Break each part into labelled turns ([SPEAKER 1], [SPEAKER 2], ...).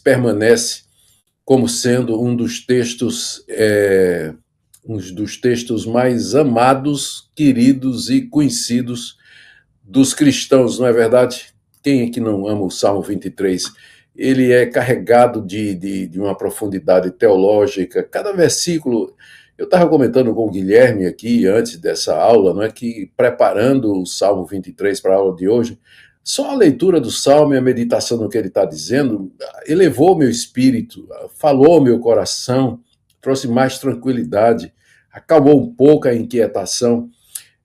[SPEAKER 1] permanece como sendo um dos textos mais amados, queridos e conhecidos dos cristãos, não é verdade? Quem é que não ama o Salmo 23? Ele é carregado de uma profundidade teológica. Cada versículo, eu estava comentando com o Guilherme aqui, antes dessa aula, não é, que preparando o Salmo 23 para a aula de hoje, só a leitura do Salmo e a meditação no que ele está dizendo elevou meu espírito, falou meu coração, trouxe mais tranquilidade, acalmou um pouco a inquietação.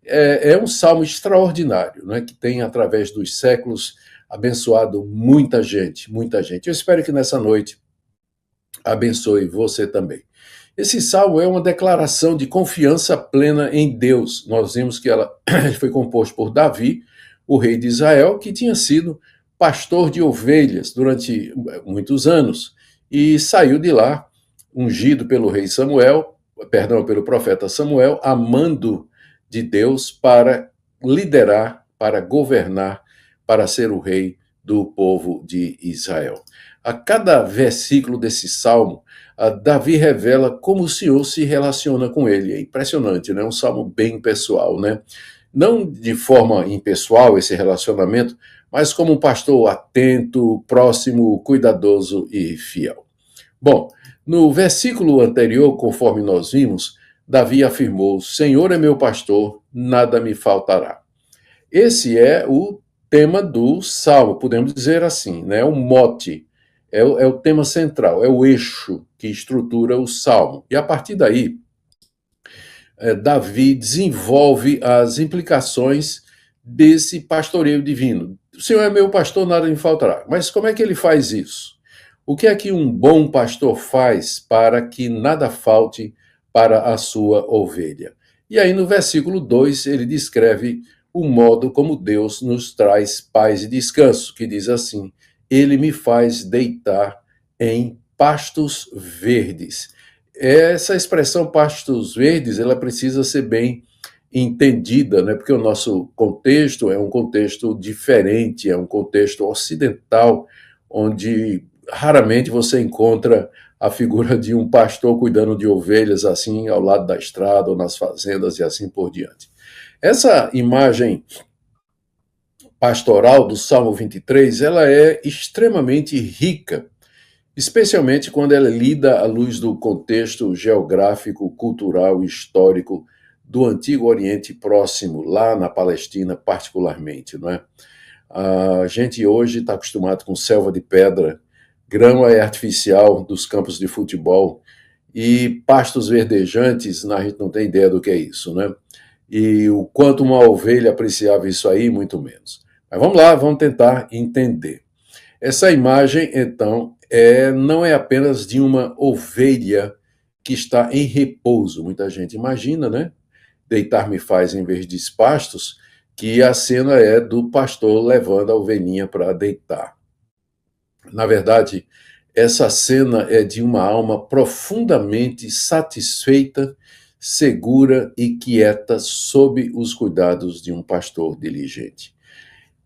[SPEAKER 1] É um salmo extraordinário, né, que tem, através dos séculos, abençoado muita gente, muita gente. Eu espero que nessa noite abençoe você também. Esse salmo é uma declaração de confiança plena em Deus. Nós vimos que ela foi composto por Davi, o rei de Israel, que tinha sido pastor de ovelhas durante muitos anos e saiu de lá ungido pelo pelo profeta Samuel, amando de Deus para liderar, para governar, para ser o rei do povo de Israel. A cada versículo desse salmo, Davi revela como o Senhor se relaciona com ele. É impressionante, né? Um salmo bem pessoal, né? Não de forma impessoal esse relacionamento, mas como um pastor atento, próximo, cuidadoso e fiel. Bom, no versículo anterior, conforme nós vimos, Davi afirmou: Senhor é meu pastor, nada me faltará. Esse é o tema do salmo, podemos dizer assim, né? O mote, é o tema central, é o eixo que estrutura o salmo. E a partir daí, Davi desenvolve as implicações desse pastoreio divino. O Senhor é meu pastor, nada me faltará. Mas como é que ele faz isso? O que é que um bom pastor faz para que nada falte para a sua ovelha? E aí, no versículo 2, ele descreve o modo como Deus nos traz paz e descanso, que diz assim: Ele me faz deitar em pastos verdes. Essa expressão pastos verdes, ela precisa ser bem entendida, né? Porque o nosso contexto é um contexto diferente, é um contexto ocidental, onde raramente você encontra a figura de um pastor cuidando de ovelhas assim ao lado da estrada ou nas fazendas e assim por diante. Essa imagem pastoral do Salmo 23, ela é extremamente rica, especialmente quando ela é lida à luz do contexto geográfico, cultural e histórico do Antigo Oriente Próximo, lá na Palestina particularmente, não é? A gente hoje está acostumado com selva de pedra, grama artificial dos campos de futebol e pastos verdejantes, a gente não tem ideia do que é isso, né? E o quanto uma ovelha apreciava isso aí, muito menos. Mas vamos lá, vamos tentar entender. Essa imagem, então, não é apenas de uma ovelha que está em repouso. Muita gente imagina, né? Deitar me faz em vez de pastos, que a cena é do pastor levando a ovelhinha para deitar. Na verdade, essa cena é de uma alma profundamente satisfeita, segura e quieta sob os cuidados de um pastor diligente.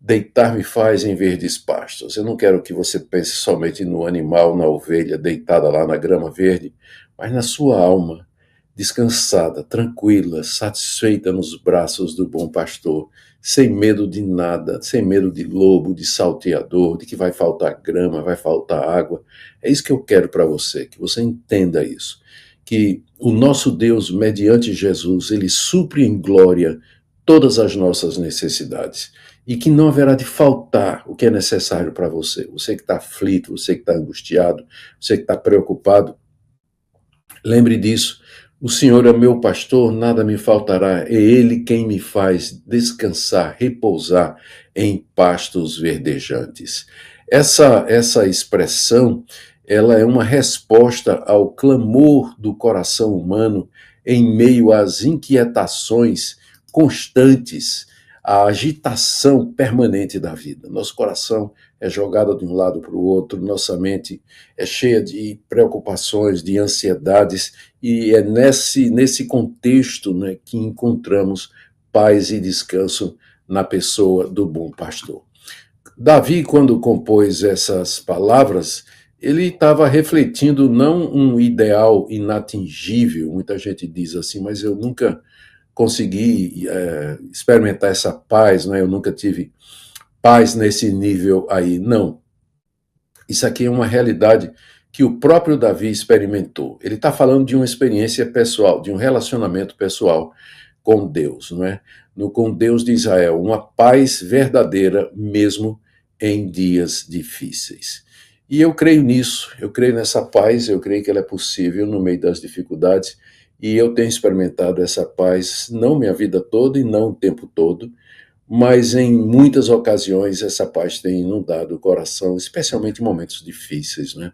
[SPEAKER 1] Deitar me faz em verdes pastos. Eu não quero que você pense somente no animal, na ovelha deitada lá na grama verde, mas na sua alma, descansada, tranquila, satisfeita nos braços do bom pastor, sem medo de nada, sem medo de lobo, de salteador, de que vai faltar grama, vai faltar água. É isso que eu quero para você, que você entenda isso. Que o nosso Deus, mediante Jesus, ele supre em glória todas as nossas necessidades. E que não haverá de faltar o que é necessário para você. Você que está aflito, você que está angustiado, você que está preocupado, lembre disso. O Senhor é meu pastor, nada me faltará. É Ele quem me faz descansar, repousar em pastos verdejantes. Essa expressão, ela é uma resposta ao clamor do coração humano em meio às inquietações constantes, à agitação permanente da vida. Nosso coração é jogado de um lado para o outro, nossa mente é cheia de preocupações, de ansiedades, e é nesse contexto, né, que encontramos paz e descanso na pessoa do bom pastor. Davi, quando compôs essas palavras, ele estava refletindo não um ideal inatingível, muita gente diz assim, mas eu nunca consegui experimentar essa paz, né? Eu nunca tive paz nesse nível aí. Não, isso aqui é uma realidade que o próprio Davi experimentou. Ele está falando de uma experiência pessoal, de um relacionamento pessoal com Deus, não é? Com Deus de Israel, uma paz verdadeira mesmo em dias difíceis. E eu creio nisso, eu creio nessa paz, eu creio que ela é possível no meio das dificuldades, e eu tenho experimentado essa paz, não minha vida toda e não o tempo todo, mas em muitas ocasiões essa paz tem inundado o coração, especialmente em momentos difíceis, né?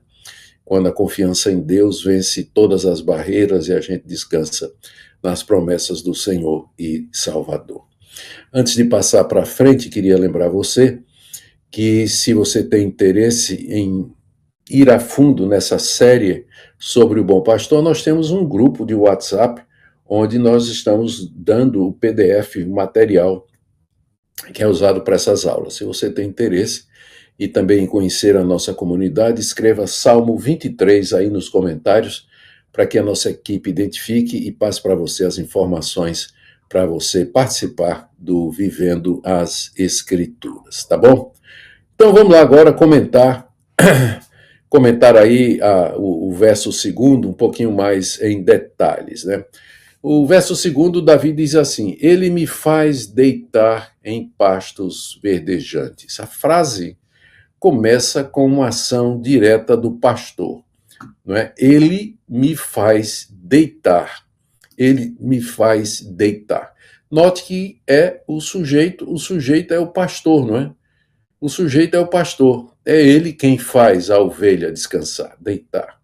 [SPEAKER 1] Quando a confiança em Deus vence todas as barreiras e a gente descansa nas promessas do Senhor e Salvador. Antes de passar para frente, queria lembrar você que se você tem interesse em ir a fundo nessa série sobre o Bom Pastor, nós temos um grupo de WhatsApp onde nós estamos dando o PDF material que é usado para essas aulas. Se você tem interesse e também em conhecer a nossa comunidade, escreva Salmo 23 aí nos comentários para que a nossa equipe identifique e passe para você as informações para você participar do Vivendo as Escrituras, tá bom? Então vamos lá agora comentar aí o verso segundo, um pouquinho mais em detalhes, né? O verso segundo, Davi diz assim: ele me faz deitar em pastos verdejantes. A frase começa com uma ação direta do pastor, não é? Ele me faz deitar. Ele me faz deitar. Note que é o sujeito é o pastor, não é? O sujeito é o pastor. É ele quem faz a ovelha descansar, deitar.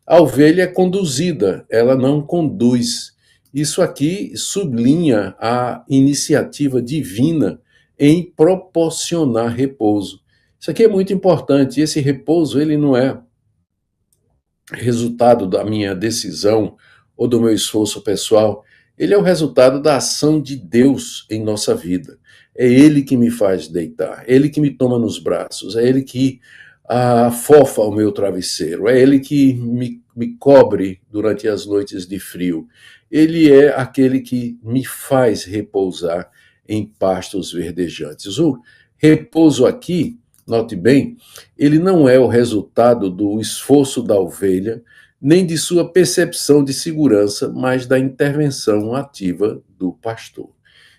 [SPEAKER 1] A ovelha é conduzida, ela não conduz. Isso aqui sublinha a iniciativa divina em proporcionar repouso. Isso aqui é muito importante. Esse repouso, ele não é resultado da minha decisão ou do meu esforço pessoal. Ele é o resultado da ação de Deus em nossa vida. É Ele que me faz deitar, é Ele que me toma nos braços, é Ele que afofa o meu travesseiro, é Ele que me cobre durante as noites de frio. Ele é aquele que me faz repousar em pastos verdejantes. O repouso aqui, note bem, ele não é o resultado do esforço da ovelha, nem de sua percepção de segurança, mas da intervenção ativa do pastor.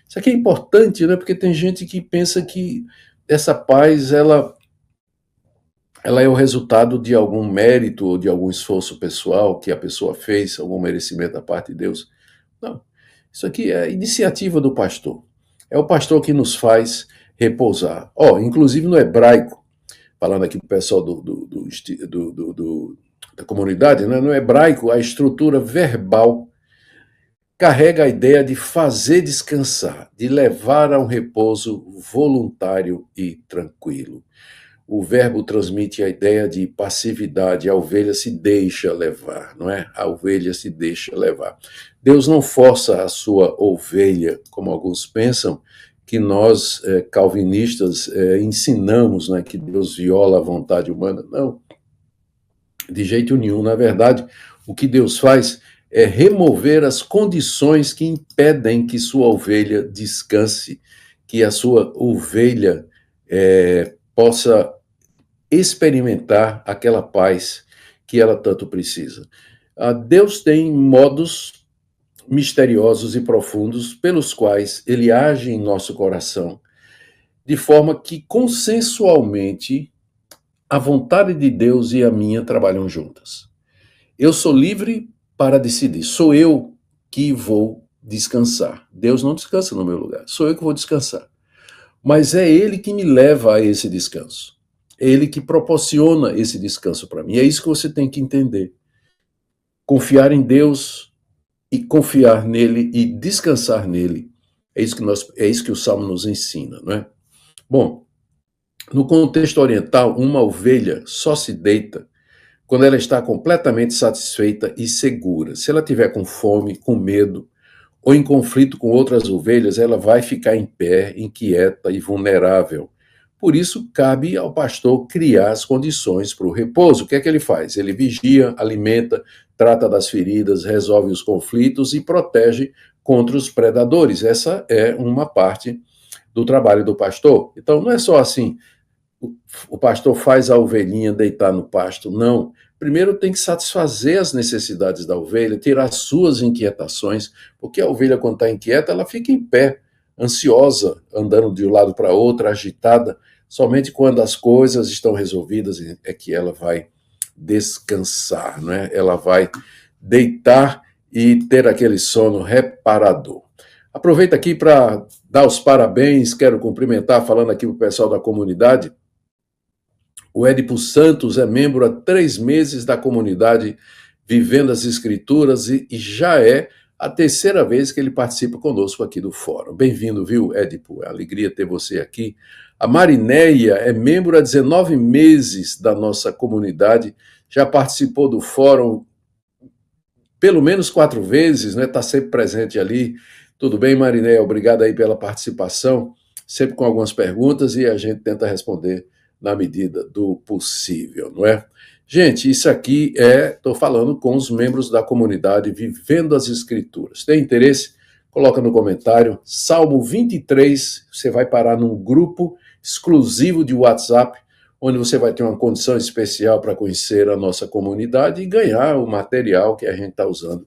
[SPEAKER 1] Isso aqui é importante, né? Porque tem gente que pensa que essa paz ela é o resultado de algum mérito ou de algum esforço pessoal que a pessoa fez, algum merecimento da parte de Deus. Não. Isso aqui é a iniciativa do pastor. É o pastor que nos faz repousar. Inclusive no hebraico, falando aqui para o pessoal da comunidade, né? No hebraico, a estrutura verbal carrega a ideia de fazer descansar, de levar a um repouso voluntário e tranquilo. O verbo transmite a ideia de passividade, a ovelha se deixa levar, não é? A ovelha se deixa levar. Deus não força a sua ovelha, como alguns pensam, que nós, calvinistas, ensinamos, né, que Deus viola a vontade humana. Não, de jeito nenhum. Na verdade, o que Deus faz é remover as condições que impedem que sua ovelha descanse, que a sua ovelha possa experimentar aquela paz que ela tanto precisa. Deus tem modos misteriosos e profundos pelos quais ele age em nosso coração, de forma que consensualmente a vontade de Deus e a minha trabalham juntas. Eu sou livre para decidir, sou eu que vou descansar. Deus não descansa no meu lugar, sou eu que vou descansar. Mas é Ele que me leva a esse descanso. É Ele que proporciona esse descanso para mim. É isso que você tem que entender. Confiar em Deus e confiar nele e descansar nele. É isso que o Salmo nos ensina, não é? Bom, no contexto oriental, uma ovelha só se deita quando ela está completamente satisfeita e segura. Se ela tiver com fome, com medo ou em conflito com outras ovelhas, ela vai ficar em pé, inquieta e vulnerável, Por isso, cabe ao pastor criar as condições para o repouso. O que é que ele faz? Ele vigia, alimenta, trata das feridas, resolve os conflitos e protege contra os predadores. Essa é uma parte do trabalho do pastor. Então, não é só assim, o pastor faz a ovelhinha deitar no pasto, não. Primeiro tem que satisfazer as necessidades da ovelha, tirar as suas inquietações, porque a ovelha, quando está inquieta, ela fica em pé, ansiosa, andando de um lado para outro, agitada. Somente quando as coisas estão resolvidas é que ela vai descansar, né? Ela vai deitar e ter aquele sono reparador. Aproveito aqui para dar os parabéns, quero cumprimentar, falando aqui para o pessoal da comunidade. O Édipo Santos é membro há 3 meses da comunidade Vivendo as Escrituras e já é a 3ª vez que ele participa conosco aqui do fórum. Bem-vindo, viu, Édipo? É uma alegria ter você aqui. A Marinéia é membro há 19 meses da nossa comunidade, já participou do fórum pelo menos 4 vezes, né? Está sempre presente ali. Tudo bem, Marinéia? Obrigado aí pela participação, sempre com algumas perguntas e a gente tenta responder na medida do possível, não é? Gente, isso aqui estou falando com os membros da comunidade Vivendo as Escrituras. Tem interesse? Coloca no comentário. Salmo 23, você vai parar num grupo exclusivo de WhatsApp, onde você vai ter uma condição especial para conhecer a nossa comunidade e ganhar o material que a gente está usando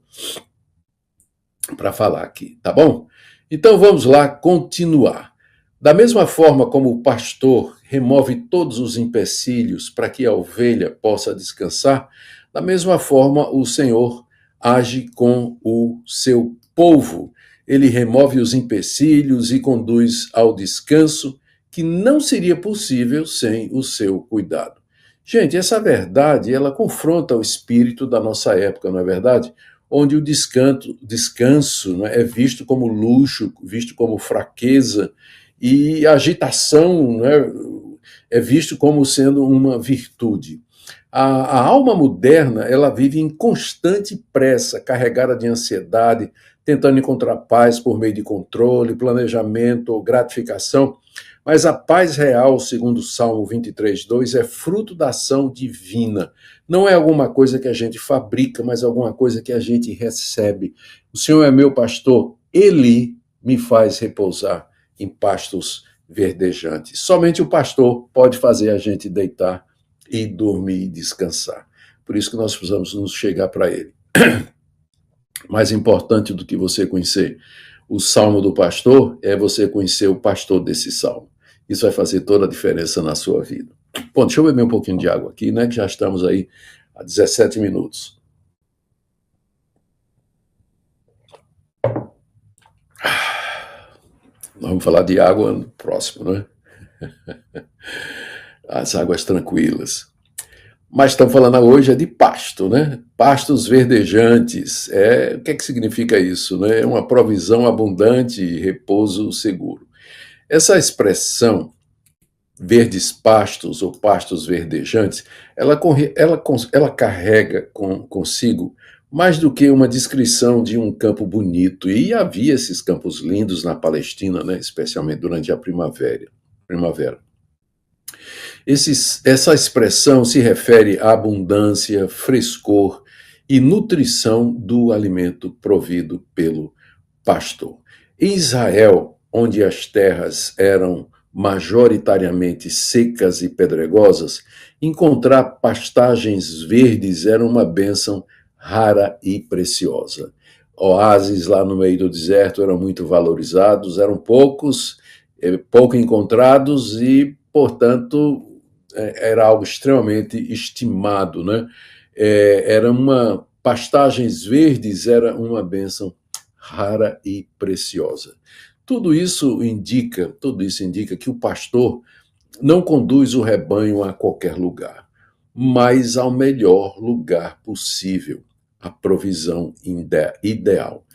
[SPEAKER 1] para falar aqui, tá bom? Então vamos lá continuar. Da mesma forma como o pastor remove todos os empecilhos para que a ovelha possa descansar, da mesma forma o Senhor age com o seu povo. Ele remove os empecilhos e conduz ao descanso que não seria possível sem o seu cuidado. Gente, essa verdade, ela confronta o espírito da nossa época, não é verdade? Onde o descanso, né, é visto como luxo, visto como fraqueza, e a agitação, né, é visto como sendo uma virtude. A alma moderna, ela vive em constante pressa, carregada de ansiedade, tentando encontrar paz por meio de controle, planejamento ou gratificação. Mas a paz real, segundo o Salmo 23:2, é fruto da ação divina. Não é alguma coisa que a gente fabrica, mas alguma coisa que a gente recebe. O Senhor é meu pastor, Ele me faz repousar em pastos verdejantes. Somente o pastor pode fazer a gente deitar e dormir e descansar. Por isso que nós precisamos nos chegar para Ele. Mais importante do que você conhecer o salmo do pastor é você conhecer o pastor desse salmo. Isso vai fazer toda a diferença na sua vida. Bom, deixa eu beber um pouquinho de água aqui, né? Que já estamos aí há 17 minutos. Nós vamos falar de água no próximo, né? As águas tranquilas. Mas estamos falando hoje de pasto, né? Pastos verdejantes. O que é que significa isso, né? É uma provisão abundante e repouso seguro. Essa expressão, verdes pastos ou pastos verdejantes, ela carrega consigo mais do que uma descrição de um campo bonito. E havia esses campos lindos na Palestina, né? Especialmente durante a primavera. Essa expressão se refere à abundância, frescor e nutrição do alimento provido pelo pastor. Em Israel, onde as terras eram majoritariamente secas e pedregosas, encontrar pastagens verdes era uma bênção rara e preciosa. Oásis lá no meio do deserto eram muito valorizados, eram pouco encontrados e, portanto, era algo extremamente estimado, né? Pastagens verdes era uma bênção rara e preciosa. Tudo isso indica que o pastor não conduz o rebanho a qualquer lugar, mas ao melhor lugar possível, a provisão ideal.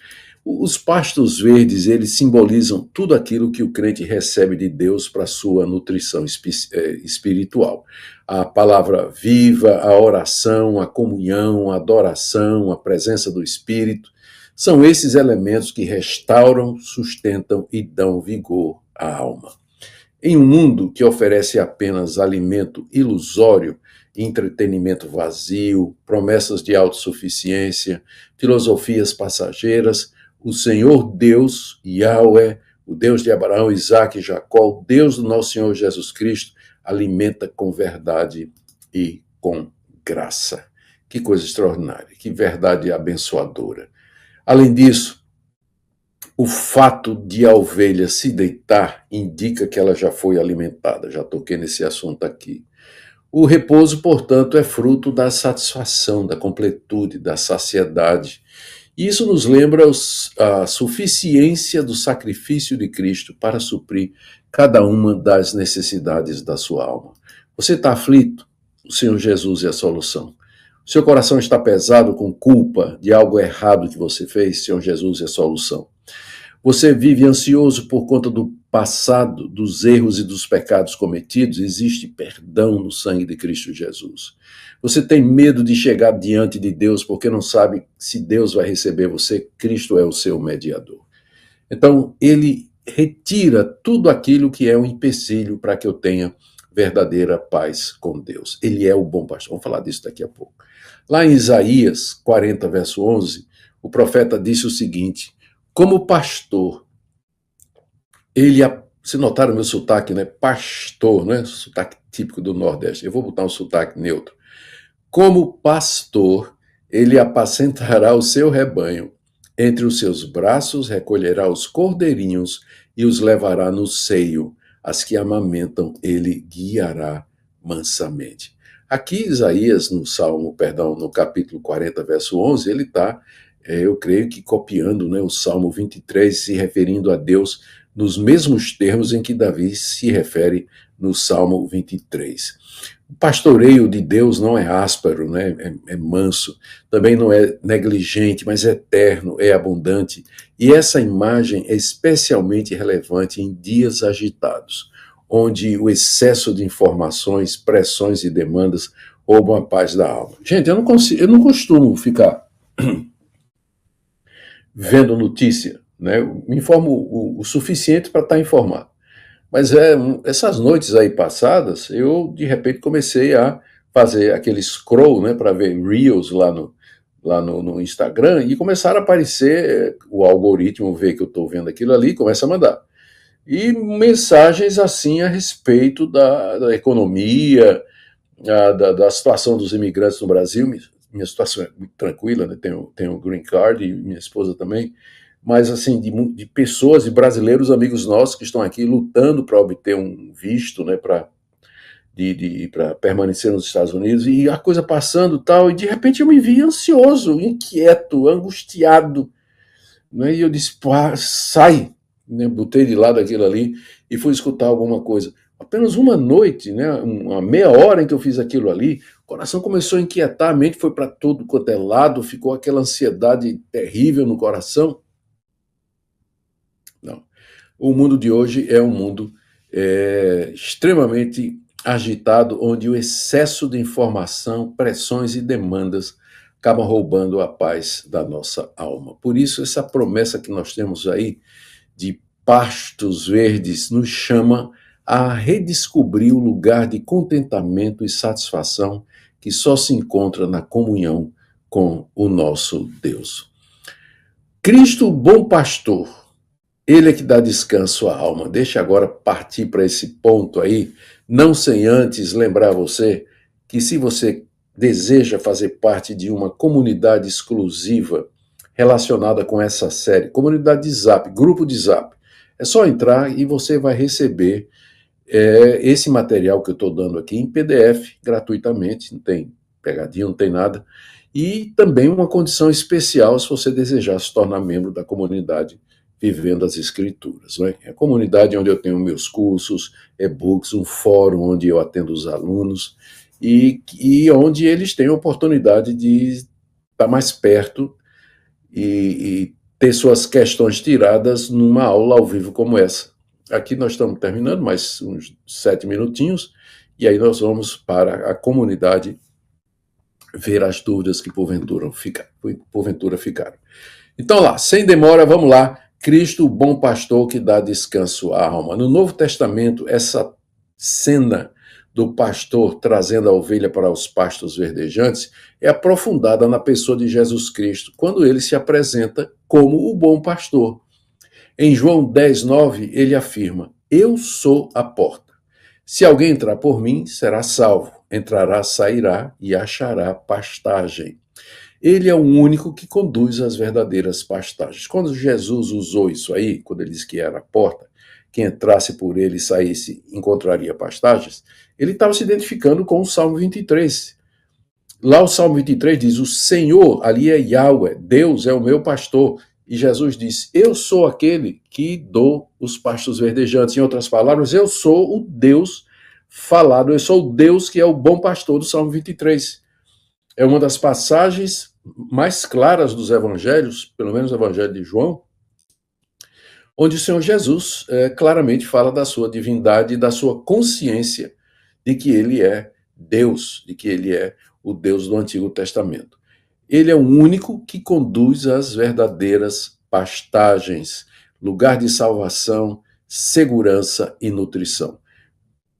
[SPEAKER 1] Os pastos verdes, eles simbolizam tudo aquilo que o crente recebe de Deus para sua nutrição espiritual. A palavra viva, a oração, a comunhão, a adoração, a presença do Espírito, são esses elementos que restauram, sustentam e dão vigor à alma. Em um mundo que oferece apenas alimento ilusório, entretenimento vazio, promessas de autossuficiência, filosofias passageiras, o Senhor Deus, Yahweh, o Deus de Abraão, Isaque e Jacó, o Deus do nosso Senhor Jesus Cristo, alimenta com verdade e com graça. Que coisa extraordinária, que verdade abençoadora. Além disso, o fato de a ovelha se deitar indica que ela já foi alimentada. Já toquei nesse assunto aqui. O repouso, portanto, é fruto da satisfação, da completude, da saciedade. E isso nos lembra a suficiência do sacrifício de Cristo para suprir cada uma das necessidades da sua alma. Você está aflito? O Senhor Jesus é a solução. O seu coração está pesado com culpa de algo errado que você fez? O Senhor Jesus é a solução. Você vive ansioso por conta do passado, dos erros e dos pecados cometidos? Existe perdão no sangue de Cristo Jesus. Você tem medo de chegar diante de Deus porque não sabe se Deus vai receber você? Cristo é o seu mediador. Então, ele retira tudo aquilo que é um empecilho para que eu tenha verdadeira paz com Deus. Ele é o bom pastor. Vamos falar disso daqui a pouco. Lá em Isaías 40, verso 11, o profeta disse o seguinte: como pastor, se notaram meu sotaque, né? Pastor, né? Sotaque típico do Nordeste. Eu vou botar um sotaque neutro. Como pastor, ele apacentará o seu rebanho. Entre os seus braços recolherá os cordeirinhos e os levará no seio. As que amamentam, ele guiará mansamente. Aqui, Isaías, no capítulo 40, verso 11, ele está, eu creio que copiando, né, o Salmo 23, se referindo a Deus nos mesmos termos em que Davi se refere no Salmo 23. O pastoreio de Deus não é áspero, né? É manso, também não é negligente, mas é eterno, é abundante. E essa imagem é especialmente relevante em dias agitados, onde o excesso de informações, pressões e demandas roubam a paz da alma. Gente, eu não costumo ficar vendo notícia, né? Eu me informo o suficiente para estar informado. Mas essas noites aí passadas, eu de repente comecei a fazer aquele scroll, né, para ver Reels lá no Instagram, e começaram a aparecer, o algoritmo vê que eu estou vendo aquilo ali e começa a mandar. E mensagens assim a respeito da economia, da situação dos imigrantes no Brasil. Minha situação é muito tranquila, né? Tenho green card e minha esposa também, mas assim, de pessoas e brasileiros, amigos nossos que estão aqui lutando para obter um visto, né, para permanecer nos Estados Unidos, e a coisa passando tal, e de repente eu me vi ansioso, inquieto, angustiado, né, e eu disse, sai, né, botei de lado aquilo ali e fui escutar alguma coisa. Apenas uma noite, né, uma meia hora em que eu fiz aquilo ali, o coração começou a inquietar, a mente foi para todo quanto é lado, ficou aquela ansiedade terrível no coração. Não. O mundo de hoje é um mundo extremamente agitado, onde o excesso de informação, pressões e demandas acabam roubando a paz da nossa alma. Por isso, essa promessa que nós temos aí de pastos verdes nos chama a redescobrir o lugar de contentamento e satisfação que só se encontra na comunhão com o nosso Deus. Cristo, bom pastor, ele é que dá descanso à alma. Deixa agora partir para esse ponto aí, não sem antes lembrar você que se você deseja fazer parte de uma comunidade exclusiva relacionada com essa série, comunidade de Zap, grupo de Zap, é só entrar e você vai receber esse material que eu estou dando aqui em PDF, gratuitamente, não tem pegadinha, não tem nada, e também uma condição especial se você desejar se tornar membro da comunidade Vivendo as Escrituras. Né? É a comunidade onde eu tenho meus cursos, e-books, um fórum onde eu atendo os alunos e onde eles têm a oportunidade de estar mais perto e ter suas questões tiradas numa aula ao vivo como essa. Aqui nós estamos terminando, mais uns 7 minutinhos, e aí nós vamos para a comunidade ver as dúvidas que porventura ficaram. Então lá, sem demora, vamos lá. Cristo, o bom pastor que dá descanso à alma. No Novo Testamento, essa cena do pastor trazendo a ovelha para os pastos verdejantes é aprofundada na pessoa de Jesus Cristo, quando ele se apresenta como o bom pastor. Em João 10:9, ele afirma: Eu sou a porta. Se alguém entrar por mim, será salvo. Entrará, sairá e achará pastagem. Ele é o único que conduz às verdadeiras pastagens. Quando Jesus usou isso aí, quando ele disse que era a porta, quem entrasse por ele e saísse encontraria pastagens, ele estava se identificando com o Salmo 23. Lá o Salmo 23 diz: O Senhor, ali é Yahweh, Deus é o meu pastor. E Jesus diz: Eu sou aquele que dou os pastos verdejantes. Em outras palavras, eu sou o Deus falado, eu sou o Deus que é o bom pastor do Salmo 23. É uma das passagens mais claras dos evangelhos, pelo menos o evangelho de João, onde o Senhor Jesus claramente fala da sua divindade e da sua consciência de que ele é Deus, de que ele é o Deus do Antigo Testamento. Ele é o único que conduz às verdadeiras pastagens, lugar de salvação, segurança e nutrição.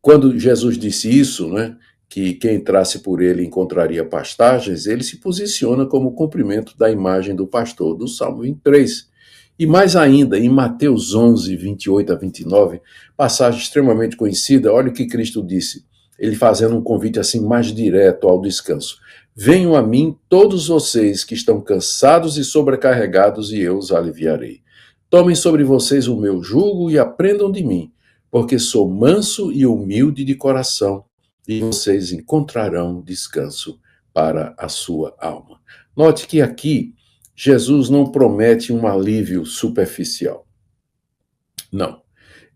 [SPEAKER 1] Quando Jesus disse isso, né, que quem entrasse por ele encontraria pastagens, ele se posiciona como cumprimento da imagem do pastor do Salmo 23. E mais ainda, em Mateus 11, 28 a 29, passagem extremamente conhecida, olha o que Cristo disse, ele fazendo um convite assim mais direto ao descanso. Venham a mim todos vocês que estão cansados e sobrecarregados, e eu os aliviarei. Tomem sobre vocês o meu jugo e aprendam de mim, porque sou manso e humilde de coração, e vocês encontrarão descanso para a sua alma. Note que aqui Jesus não promete um alívio superficial. Não.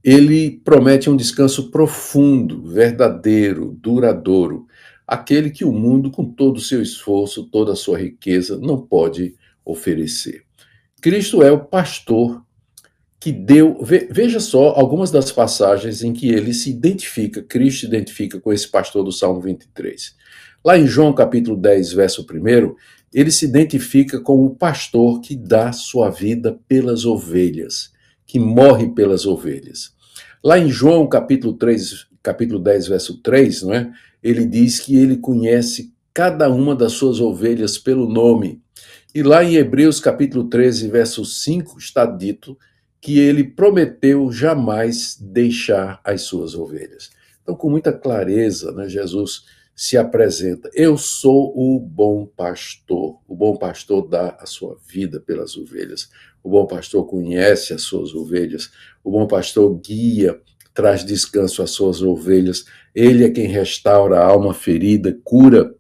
[SPEAKER 1] Ele promete um descanso profundo, verdadeiro, duradouro, aquele que o mundo, com todo o seu esforço, toda a sua riqueza, não pode oferecer. Cristo é o pastor que deu. Veja só algumas das passagens em que ele se identifica, Cristo se identifica com esse pastor do Salmo 23. Lá em João capítulo 10, verso 1, ele se identifica como o pastor que dá sua vida pelas ovelhas, que morre pelas ovelhas. Lá em João capítulo 3, capítulo 10, verso 3, não é? Ele diz que ele conhece cada uma das suas ovelhas pelo nome. E lá em Hebreus capítulo 13, verso 5, está dito que ele prometeu jamais deixar as suas ovelhas. Então, com muita clareza, né, Jesus se apresenta. Eu sou o bom pastor dá a sua vida pelas ovelhas, o bom pastor conhece as suas ovelhas, o bom pastor guia, traz descanso às suas ovelhas, ele é quem restaura a alma ferida, cura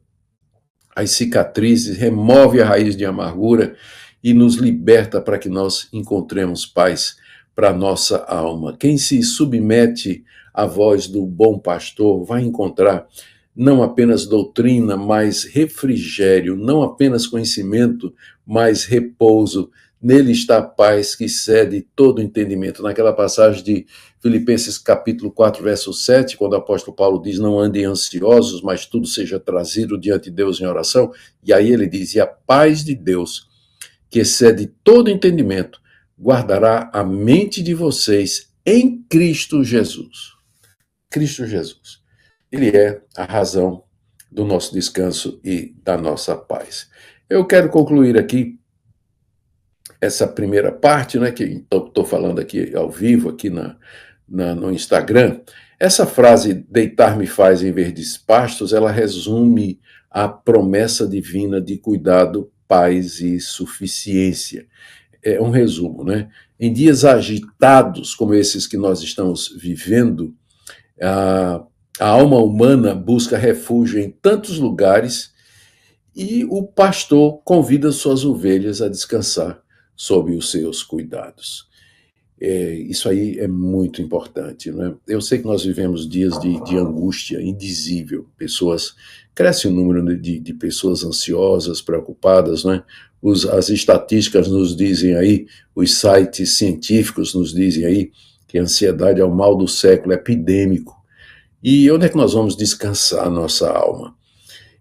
[SPEAKER 1] as cicatrizes, remove a raiz de amargura e nos liberta para que nós encontremos paz para a nossa alma. Quem se submete à voz do bom pastor vai encontrar não apenas doutrina, mas refrigério, não apenas conhecimento, mas repouso. Nele está a paz que excede todo entendimento. Naquela passagem de Filipenses capítulo 4, verso 7, quando o apóstolo Paulo diz, não andem ansiosos, mas tudo seja trazido diante de Deus em oração, e aí ele diz, e a paz de Deus, que excede todo entendimento, guardará a mente de vocês em Cristo Jesus. Cristo Jesus. Ele é a razão do nosso descanso e da nossa paz. Eu quero concluir aqui essa primeira parte, né, que estou falando aqui ao vivo, aqui no Instagram. Essa frase, deitar-me faz em verdes pastos, ela resume a promessa divina de cuidado, paz e suficiência. É um resumo, né? Em dias agitados como esses que nós estamos vivendo, a alma humana busca refúgio em tantos lugares e o pastor convida suas ovelhas a descansar sob os seus cuidados. Isso aí é muito importante, né? Eu sei que nós vivemos dias de angústia indizível, cresce o número de pessoas ansiosas, preocupadas, né? As estatísticas nos dizem aí, os sites científicos nos dizem aí que a ansiedade é o mal do século, é epidêmico. E onde é que nós vamos descansar a nossa alma?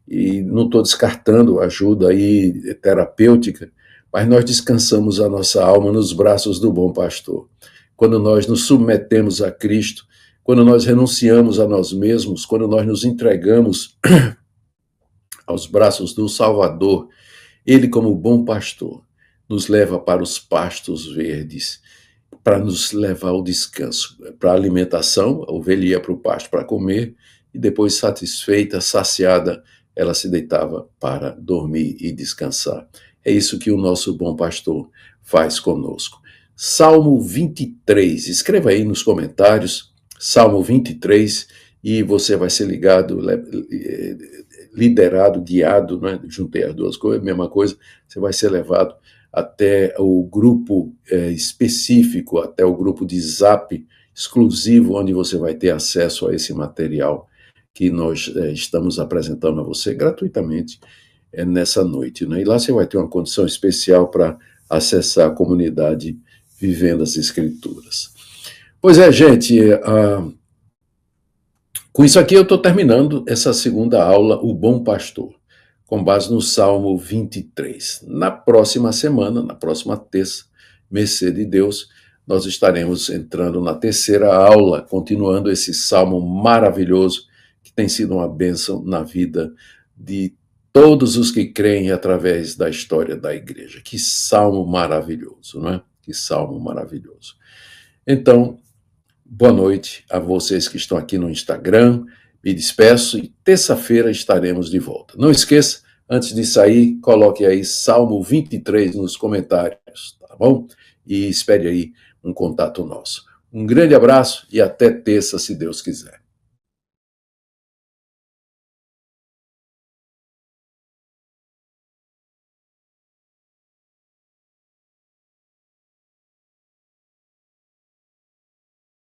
[SPEAKER 1] E não estou descartando ajuda aí terapêutica, mas nós descansamos a nossa alma nos braços do bom pastor. Quando nós nos submetemos a Cristo, quando nós renunciamos a nós mesmos, quando nós nos entregamos aos braços do Salvador, Ele, como bom pastor, nos leva para os pastos verdes, para nos levar ao descanso, para a alimentação. A ovelha ia para o pasto para comer, e depois, satisfeita, saciada, ela se deitava para dormir e descansar. É isso que o nosso bom pastor faz conosco. Salmo 23, escreva aí nos comentários, Salmo 23, e você vai ser liderado, guiado, né? Juntei as duas coisas, mesma coisa, você vai ser levado até o grupo específico, até o grupo de Zap exclusivo, onde você vai ter acesso a esse material que nós estamos apresentando a você gratuitamente nessa noite, né? E lá você vai ter uma condição especial para acessar a comunidade Vivendo as Escrituras. Pois é, gente, com isso aqui eu estou terminando essa segunda aula, O Bom Pastor, com base no Salmo 23. Na próxima semana, na próxima terça, mercê de Deus, nós estaremos entrando na terceira aula, continuando esse salmo maravilhoso, que tem sido uma bênção na vida de todos os que creem através da história da igreja. Que salmo maravilhoso, não é? Que salmo maravilhoso. Então, boa noite a vocês que estão aqui no Instagram. Me despeço e terça-feira estaremos de volta. Não esqueça, antes de sair, coloque aí Salmo 23 nos comentários, tá bom? E espere aí um contato nosso. Um grande abraço e até terça, se Deus quiser.